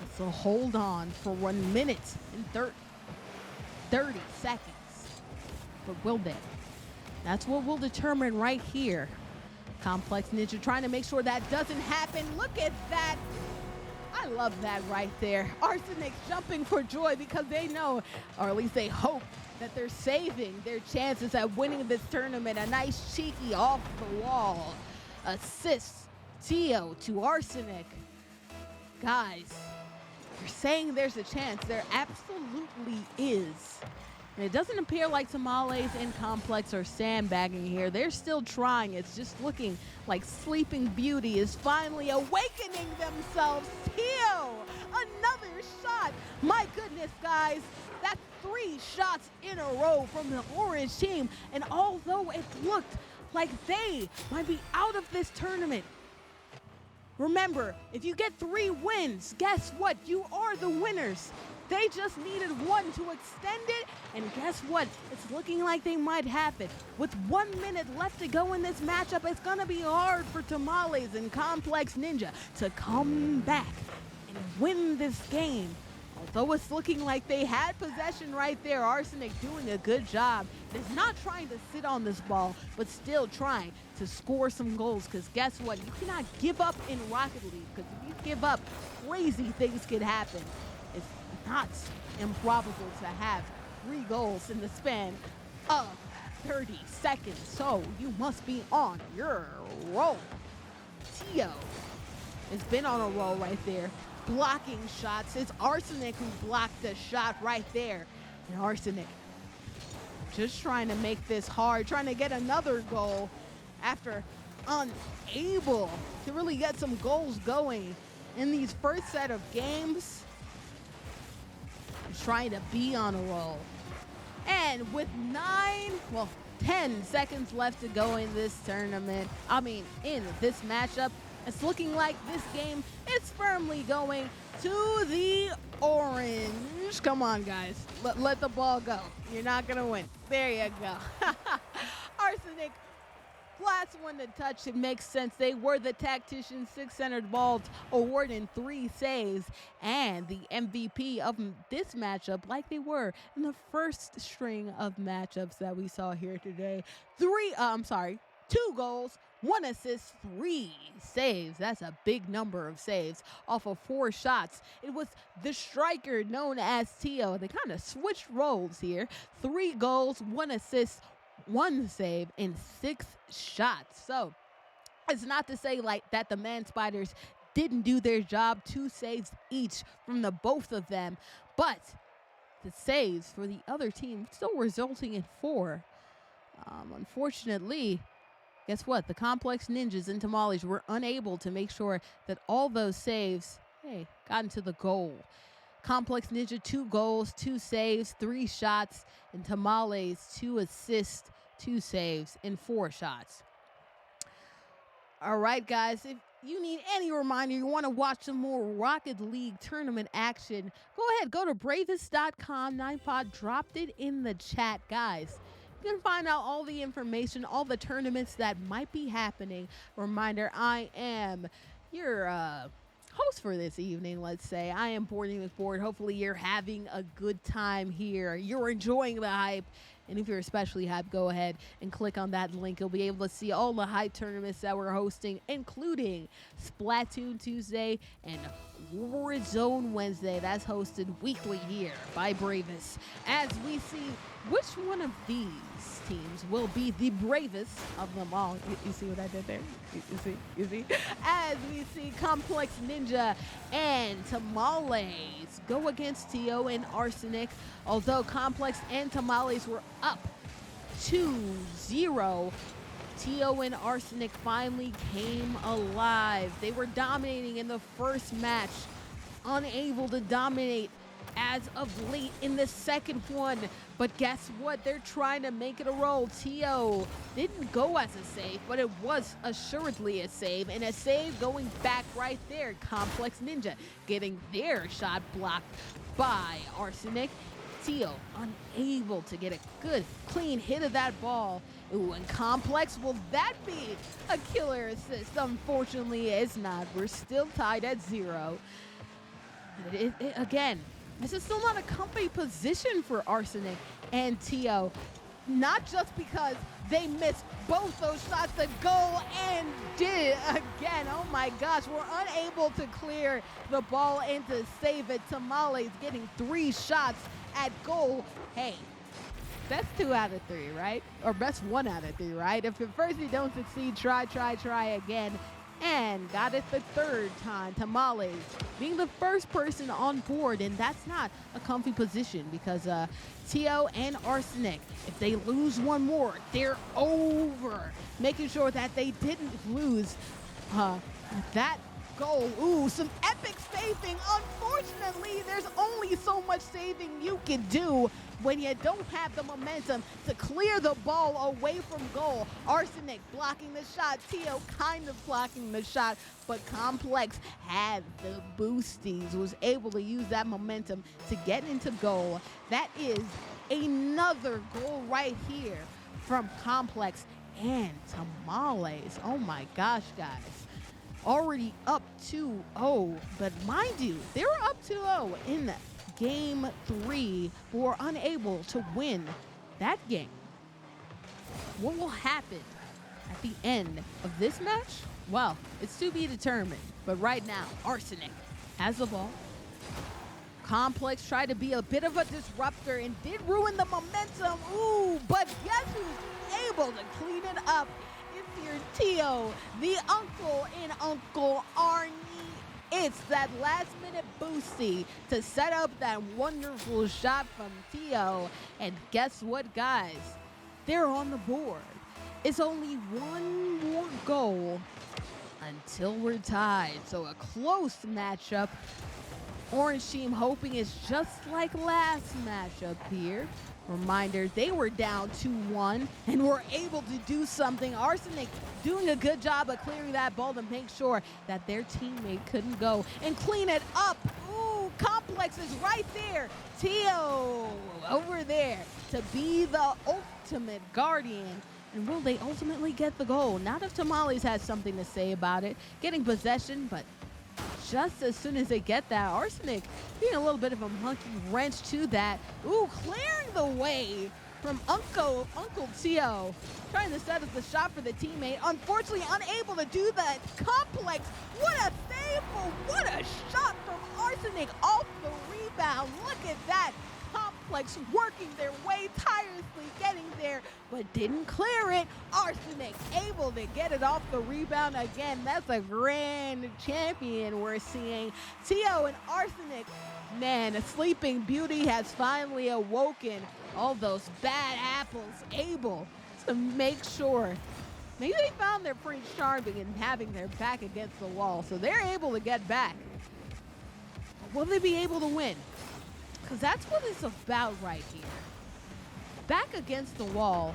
is to hold on for 1 minute and 30 seconds. But will they? That's what will determine right here. Complex Ninja trying to make sure that doesn't happen. Look at that. I love that right there. Arsenic jumping for joy because they know, or at least they hope, that they're saving their chances at winning this tournament. A nice cheeky off the wall assist. Tio to Arsenic. Guys, you're saying there's a chance. There absolutely is. And it doesn't appear like Tamales and Complex are sandbagging here. They're still trying. It's just looking like Sleeping Beauty is finally awakening themselves. Tio, another shot. My goodness, guys. That's 3 shots in a row from the orange team. And although it looked like they might be out of this tournament, remember, if you get 3 wins, guess what? You are the winners. They just needed 1 to extend it, and guess what? It's looking like they might have it. With 1 minute left to go in this matchup, it's gonna be hard for Tamales and Complex Ninja to come back and win this game. Although it's looking like they had possession right there, Arsenic doing a good job. Is not trying to sit on this ball, but still trying to score some goals. Because guess what? You cannot give up in Rocket League. Because if you give up, crazy things could happen. It's not improbable to have 3 goals in the span of 30 seconds. So you must be on your roll. Tio has been on a roll right there, blocking shots. It's Arsenic who blocked the shot right there. And Arsenic just trying to make this hard, trying to get another goal after unable to really get some goals going in these first set of games. Trying to be on a roll. And with 10 seconds left to go in this tournament, in this matchup, it's looking like this game is firmly going to the orange. Come on, guys. Let the ball go. You're not going to win. There you go. Arsenic, last one to touch. It makes sense. They were the tactician, 6-centered ball, awarding 3 saves, and the MVP of this matchup, like they were in the first string of matchups that we saw here today. 2 goals, 1 assist, 3 saves. That's a big number of saves off of 4 shots. It was the striker known as Tio. They kind of switched roles here. 3 goals, 1 assist, 1 save, and 6 shots. So it's not to say like that the Man Spiders didn't do their job. 2 saves each from the both of them. But the saves for the other team still resulting in 4. Unfortunately, guess what? The Complex Ninjas and Tamales were unable to make sure that all those saves, got into the goal. Complex Ninja, 2 goals, 2 saves, 3 shots, and Tamales, 2 assists, 2 saves, and 4 shots. All right, guys, if you need any reminder, you want to watch some more Rocket League tournament action, go ahead, go to bravest.com. Ninepod dropped it in the chat, guys. You can find out all the information, all the tournaments that might be happening. Reminder, I am your host for this evening, let's say. I am Boarding with Board. Hopefully you're having a good time here. You're enjoying the hype. And if you're especially hyped, go ahead and click on that link. You'll be able to see all the hype tournaments that we're hosting, including Splatoon Tuesday and Warzone Wednesday. That's hosted weekly here by Bravest. As we see which one of these teams will be the bravest of them all. You see what I did there? You see? As we see Complex Ninja and Tamales go against Tio and Arsenic. Although Complex and Tamales were up 2-0, Tio and Arsenic finally came alive. They were dominating in the first match, unable to dominate as of late in the second one. But guess what? They're trying to make it a roll. Tio didn't go as a save, but it was assuredly a save, and a save going back right there. Complex Ninja getting their shot blocked by Arsenic. Tio unable to get a good, clean hit of that ball. Ooh, and Complex, will that be a killer assist? Unfortunately, it's not. We're still tied at 0. Again, this is still not a comfy position for Arsenic and Tio. Not just because they missed both those shots that goal and did again. Oh my gosh, we're unable to clear the ball and to save it. Tamales getting 3 shots at goal. Hey, that's 2 out of 3, right? Or best 1 out of 3, right? If at first you don't succeed, try again. And got it the 3rd time. Tamales being the first person on board, and that's not a comfy position because Tio and Arsenic, if they lose one more, they're over. Making sure that they didn't lose that goal. Ooh, some epic saving. Unfortunately, there's only so much saving you can do when you don't have the momentum to clear the ball away from goal. Arsenic blocking the shot. Tio kind of blocking the shot, but Complex had the boosties, was able to use that momentum to get into goal. That is another goal right here from Complex and Tamales. Oh my gosh, guys. Already up 2-0, but mind you, they were up 2-0 in Game 3, but were unable to win that game. What will happen at the end of this match? Well, it's to be determined, but right now, Arsenic has the ball. Complex tried to be a bit of a disruptor and did ruin the momentum. Ooh, but guess who's able to clean it up? It's your Tio, the uncle in Uncle Arnie. It's that last-minute boosty to set up that wonderful shot from Tio. And guess what, guys? They're on the board. It's only one more goal until we're tied. So a close matchup. Orange team hoping it's just like last matchup here. Reminder, they were down 2-1 and were able to do something. Arsenic doing a good job of clearing that ball to make sure that their teammate couldn't go and clean it up. Ooh, Complex is right there. Tio over there to be the ultimate guardian. And will they ultimately get the goal? Not if Tamales has something to say about it. Getting possession, but just as soon as they get that, Arsenic being a little bit of a monkey wrench to that. Ooh, clearing the way from Uncle Tio. Trying to set up the shot for the teammate. Unfortunately, unable to do that. Complex, what a save, what a shot from Arsenic off the rebound. Look at that. Complex Complex working their way tirelessly, getting there, but didn't clear it. Arsenic able to get it off the rebound again. That's a grand champion we're seeing. Tio and Arsenic, man, a sleeping beauty has finally awoken. All those bad apples able to make sure. Maybe they found their Prince Charming and having their back against the wall, so they're able to get back. Will they be able to win? Because that's what it's about right here. Back against the wall,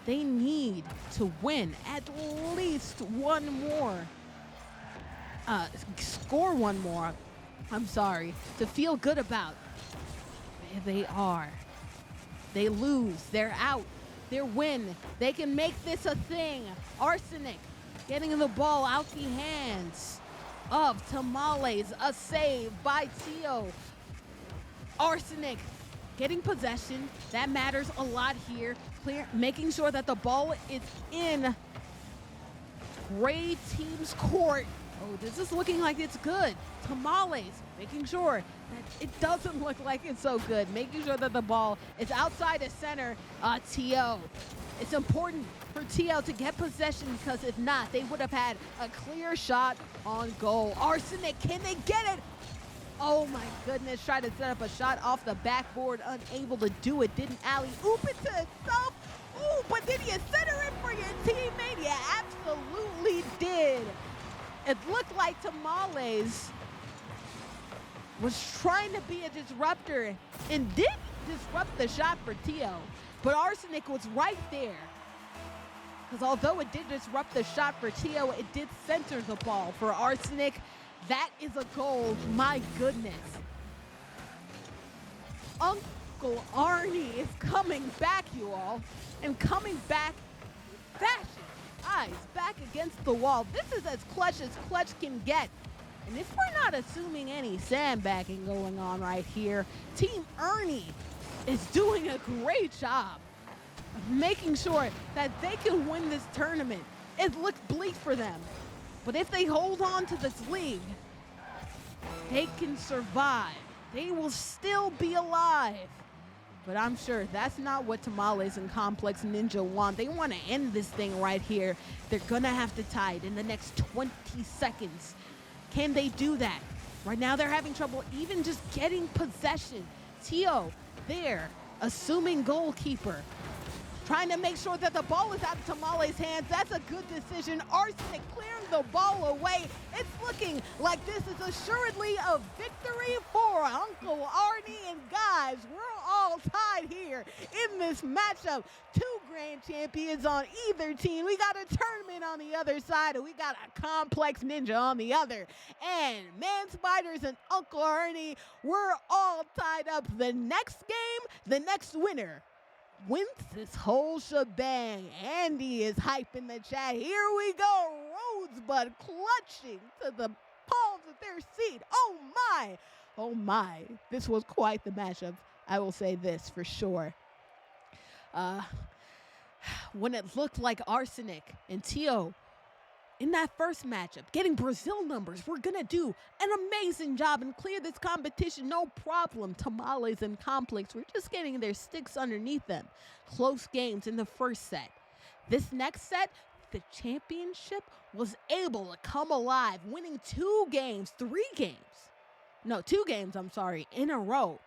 they need to win at least one more. Score one more, to feel good about. There they are. They lose, they're out. Their win, they can make this a thing. Arsenic getting the ball out the hands of Tamales, a save by Tio. Arsenic getting possession, that matters a lot here. Making sure that the ball is in gray team's court. Oh, this is looking like it's good. Tamales making sure that it doesn't look like it's so good. Making sure that the ball is outside the center. Tio. It's important for Tio to get possession because if not, they would have had a clear shot on goal. Arsenic, can they get it? Oh my goodness, tried to set up a shot off the backboard, unable to do it. Didn't alley-oop it to itself. Ooh, but did you center it for your teammate? You absolutely did. It looked like Tamales was trying to be a disruptor and did disrupt the shot for Tio, but Arsenic was right there. Because although it did disrupt the shot for Tio, it did center the ball for Arsenic. That is a goal, my goodness. Uncle Arnie is coming back, you all, and coming back fashion. Eyes back against the wall. This is as clutch can get. And if we're not assuming any sandbagging going on right here, Team Ernie is doing a great job of making sure that they can win this tournament. It looks bleak for them. But if they hold on to this league, they can survive. They will still be alive. But I'm sure that's not what Tamales and Complex Ninja want. They want to end this thing right here. They're going to have to tie it in the next 20 seconds. Can they do that? Right now they're having trouble even just getting possession. Tio there, assuming goalkeeper. Trying to make sure that the ball is out of Tamales' hands. That's a good decision. Arsenic clearing the ball away. It's looking like this is assuredly a victory for Uncle Arnie. And guys, we're all tied here in this matchup. Two grand champions on either team. We got a tournament on the other side, and we got a Complex Ninja on the other. And Man Spiders and Uncle Arnie, we're all tied up. The next game, the next winner wins this whole shebang. Andy is hype in the chat. Here we go. Rosebud clutching to the palms of their seat. Oh my. Oh my. This was quite the matchup. I will say this for sure. When it looked like Arsenic and Tio in that first matchup, getting Brazil numbers, we're going to do an amazing job and clear this competition, no problem. Tamales and Complex, we're just getting their sticks underneath them. Close games in the first set. This next set, the championship was able to come alive, winning two games in a row.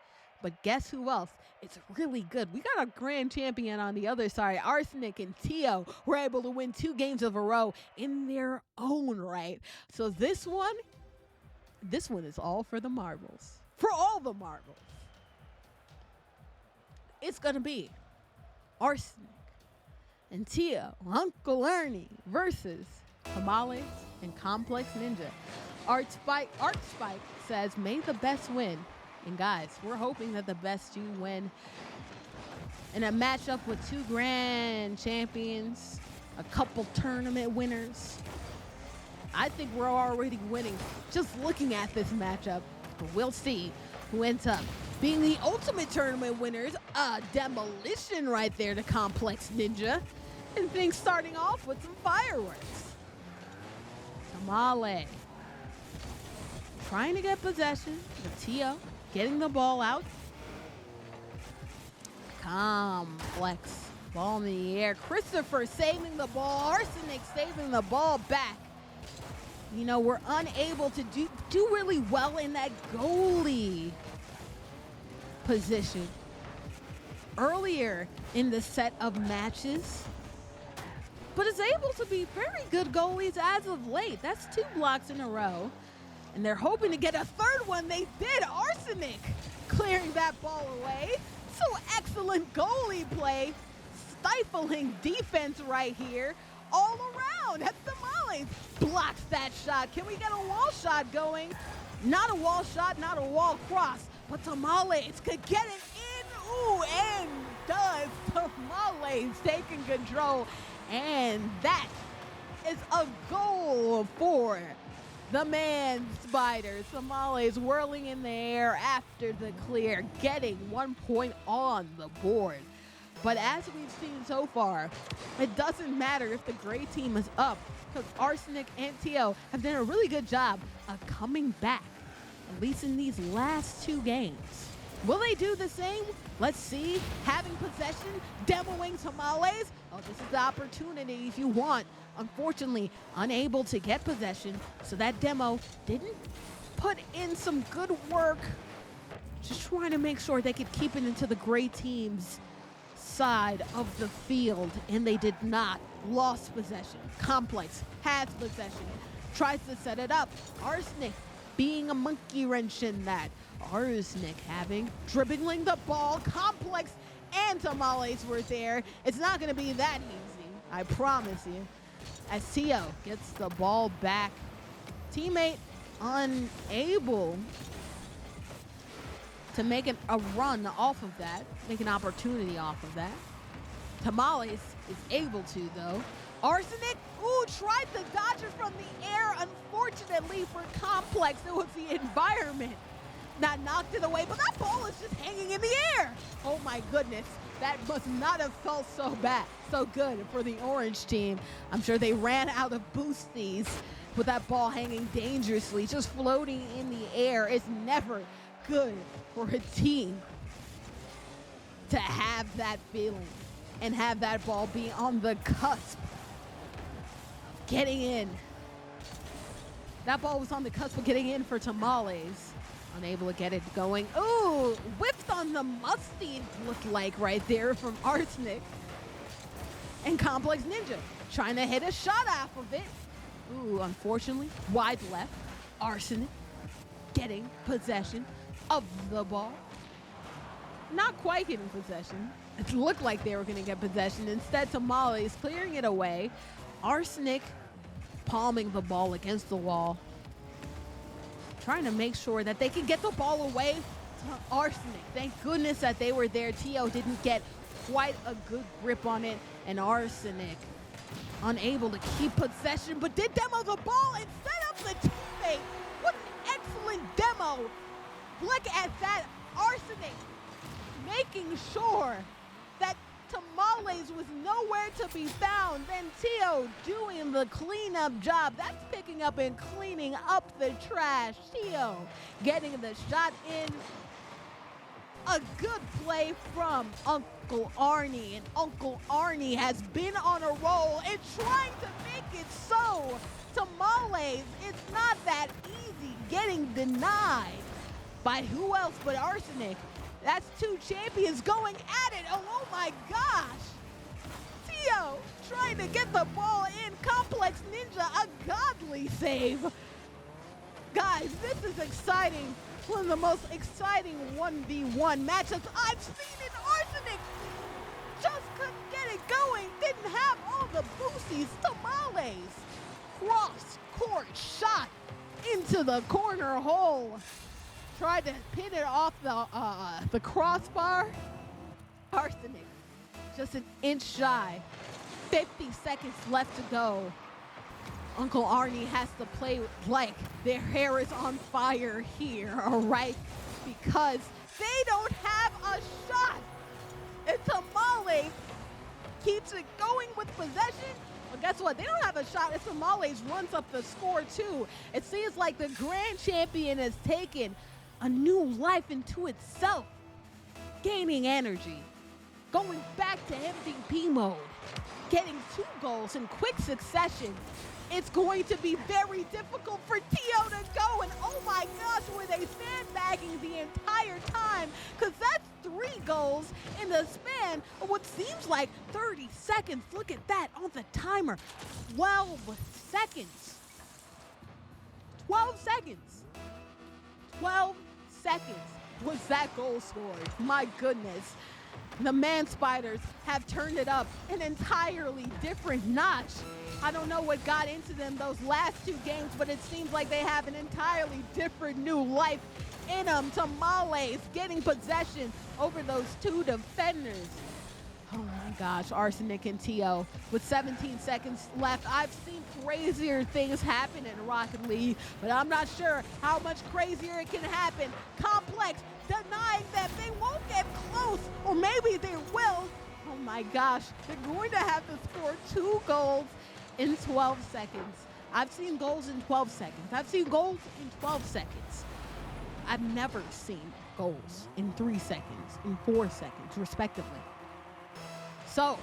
But guess who else? It's really good. We got a grand champion on the other side. Arsenic and Tio were able to win 2 games of a row in their own right. So this one is all for the marbles. For all the marbles. It's going to be Arsenic and Tio, Uncle Ernie versus Tamales and Complex Ninja. Art Spike says, may the best win. And guys, we're hoping that the best do win in a matchup with 2 grand champions, a couple tournament winners. I think we're already winning just looking at this matchup. But we'll see who ends up being the ultimate tournament winners. Demolition right there to Complex Ninja. And things starting off with some fireworks. Tamale trying to get possession with Tio. Getting the ball out. Complex. Ball in the air. Christopher saving the ball. Arsenic saving the ball back. You know, we're unable to do really well in that goalie position. Earlier in the set of matches, but is able to be very good goalies as of late. That's 2 blocks in a row. And they're hoping to get a third one. They did. Arsenic clearing that ball away. So excellent goalie play. Stifling defense right here. All around. That's Tamales. Blocks that shot. Can we get a wall shot going? Not a wall shot, not a wall cross. But Tamales could get it in. Ooh, and does. Tamales taking control. And that is a goal for the man Spiders. Tamales whirling in the air after the clear, getting 1 point on the board. But as we've seen so far, it doesn't matter if the gray team is up, because Arsenic and Tio have done a really good job of coming back, at least in these last 2 games. Will they do the same? Let's see. Having possession, demoing Tamales. Oh, this is the opportunity if you want. Unfortunately, unable to get possession, so that demo didn't put in some good work. Just trying to make sure they could keep it into the gray team's side of the field, and they did not. Lost possession. Complex has possession. Tries to set it up. Arsenic being a monkey wrench in that. Arsenic dribbling the ball. Complex and Tamales were there. It's not going to be that easy, I promise you. As Tio gets the ball back. Teammate unable to make a run off of that, make an opportunity off of that. Tamales is able to, though. Arsenic, ooh, tried to dodge it from the air. Unfortunately for Complex, it was the environment that knocked it away, but that ball is just hanging in the air. Oh my goodness, that must not have felt so bad, so good for the orange team. I'm sure they ran out of boosties with that ball hanging dangerously, just floating in the air. It's never good for a team to have that feeling and have that ball be on the cusp, getting in. That ball was on the cusp of getting in for Tamales. Unable to get it going. Ooh, whipped on the musty, it looked like right there from Arsenic. And Complex Ninja trying to hit a shot off of it. Ooh, unfortunately, wide left. Arsenic getting possession of the ball. Not quite getting possession. It looked like they were going to get possession. Instead, Tamales clearing it away. Arsenic palming the ball against the wall, trying to make sure that they can get the ball away to Arsenic. Thank goodness that they were there. Tio didn't get quite a good grip on it, and Arsenic unable to keep possession, but did demo the ball and set up the teammate. What an excellent demo. Look at that. Arsenic making sure that Tamales was nowhere to be found. Then Tio doing the cleanup job. That's picking up and cleaning up the trash. Tio getting the shot in. A good play from Uncle Arnie. And Uncle Arnie has been on a roll and trying to make it so. Tamales, it's not that easy getting denied by who else but Arsenic. That's 2 champions going at it. Oh my gosh. Tio trying to get the ball in. Complex Ninja, a godly save. Guys, this is exciting. One of the most exciting 1v1 matchups I've seen in Arsenic. Just couldn't get it going. Didn't have all the boosties. Tamales. Cross court shot into the corner hole. Tried to pin it off the crossbar. Arsenic just an inch shy. 50 seconds left to go. Uncle Arnie has to play like their hair is on fire here, all right? Because they don't have a shot. And Tamales keeps it going with possession. Well, guess what? They don't have a shot. If Tamales runs up the score too. It seems like the grand champion has taken a new life into itself, gaining energy. going back to MVP mode, getting 2 goals in quick succession. It's going to be very difficult for Tio to go, and oh my gosh, were they sandbagging the entire time, because that's 3 goals in the span of what seems like 30 seconds. Look at that on the timer. 12 seconds. 12 seconds. 12 seconds was that goal scored. My goodness. The Man Spiders have turned it up an entirely different notch. I don't know what got into them those last 2 games, but it seems like they have an entirely different new life in them. Tamales getting possession over those 2 defenders. Oh my gosh, Arsenic and Tio with 17 seconds left. I've seen crazier things happen in Rocket League, but I'm not sure how much crazier it can happen. Complex denying them. They won't get close, or maybe they will. Oh my gosh, they're going to have to score 2 goals in 12 seconds. I've seen goals in 12 seconds. I've seen goals in 12 seconds. I've never seen goals in 3 seconds, in 4 seconds, respectively. So,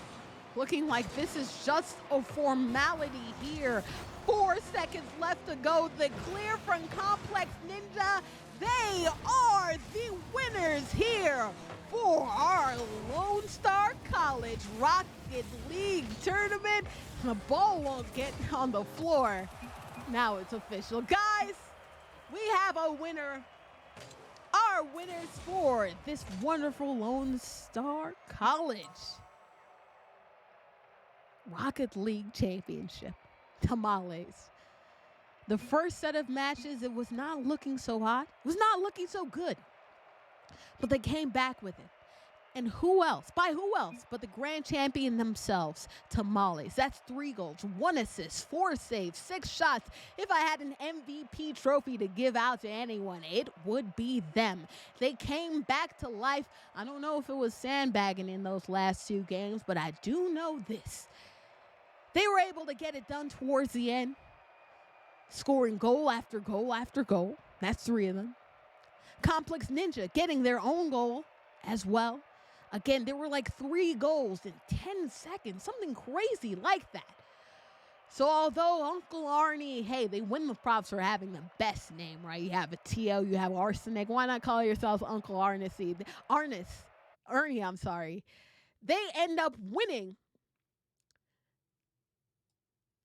looking like this is just a formality here. 4 seconds left to go. The clear from Complex Ninja. They are the winners here for our Lone Star College Rocket League tournament. The ball won't get on the floor. Now it's official. Guys, we have a winner. Our winners for this wonderful Lone Star College Rocket League Championship, Tamales. The first set of matches, it was not looking so hot. It was not looking so good. But they came back with it. And who else? By who else but the grand champion themselves, Tamales. That's 3 goals, 1 assist, 4 saves, 6 shots. If I had an MVP trophy to give out to anyone, it would be them. They came back to life. I don't know if it was sandbagging in those last 2 games, but I do know this. They were able to get it done towards the end, scoring goal after goal after goal. That's 3 of them. Complex Ninja getting their own goal as well. Again, there were like 3 goals in 10 seconds, something crazy like that. So although Uncle Arnie, hey, they win the props for having the best name, right? You have a T.O., you have Arsenic. Why not call yourself Uncle Ernie, I'm sorry. They end up winning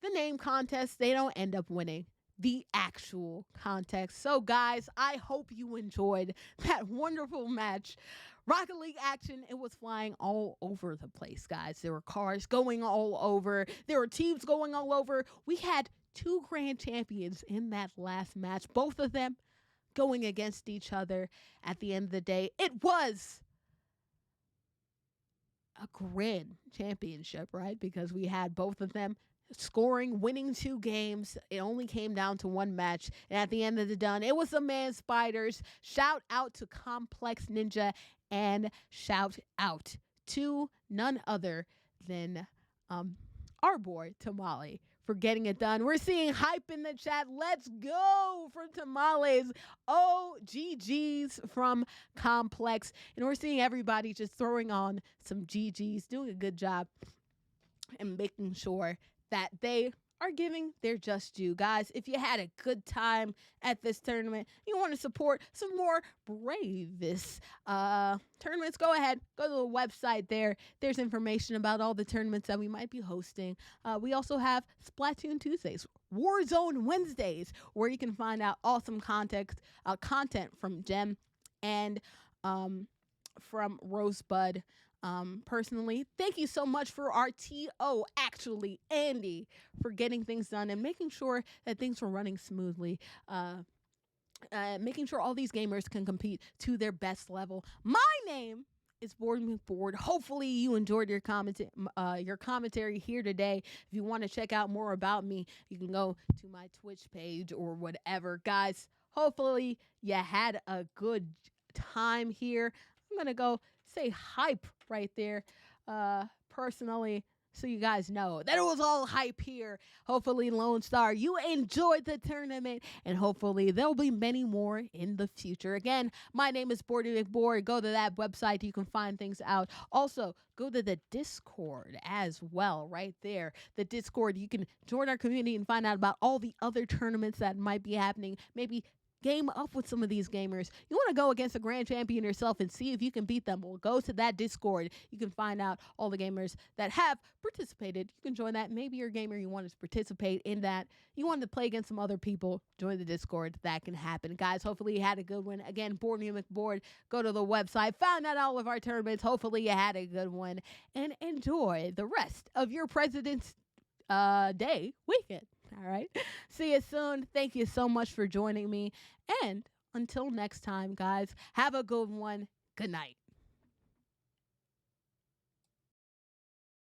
the name contest. They don't end up winning the actual contest. So guys, I hope you enjoyed that wonderful match. Rocket League action, it was flying all over the place, guys. There were cars going all over. There were teams going all over. We had 2 grand champions in that last match, both of them going against each other at the end of the day. It was a grand championship, right? Because we had both of them scoring, winning 2 games. It only came down to 1 match. And at the end of the day, it was the Man Spiders. Shout out to Complex Ninja and shout out to none other than our boy Tamale for getting it done. We're seeing hype in the chat. Let's go for Tamales. Oh, GG's from Complex. And we're seeing everybody just throwing on some GG's, doing a good job and making sure that they are giving their just due. Guys, if you had a good time at this tournament, you want to support some more Bravest tournaments, go ahead, go to the website there. There's information about all the tournaments that we might be hosting. We also have Splatoon Tuesdays, Warzone Wednesdays, where you can find out awesome content from Gem and from Rosebud. Personally, thank you so much for our TO, actually, Andy, for getting things done and making sure that things were running smoothly. Making sure all these gamers can compete to their best level. My name is Boarding Forward. Hopefully you enjoyed your commentary here today. If you want to check out more about me, you can go to my Twitch page or whatever. Guys, hopefully you had a good time here. I'm going to go say hype right there. Personally, So you guys know that it was all hype here. Hopefully, Lone Star, you enjoyed the tournament, and hopefully there'll be many more in the future. Again, my name is Bordy McBoard. Go to that website. You can find things out. Also, go to the Discord as well, right there. The Discord, you can join our community and find out about all the other tournaments that might be happening. Maybe game up with some of these gamers. You want to go against a grand champion yourself and see if you can beat them. Well, go to that Discord. You can find out all the gamers that have participated. You can join that. Maybe you're a gamer, you want to participate in that. You want to play against some other people. Join the Discord. That can happen. Guys, hopefully you had a good one. Again, Bordy McBoard. Go to the website. Find out all of our tournaments. Hopefully you had a good one. And enjoy the rest of your President's Day weekend. All right. See you soon. Thank you so much for joining me. And until next time, guys, have a good one. Good night.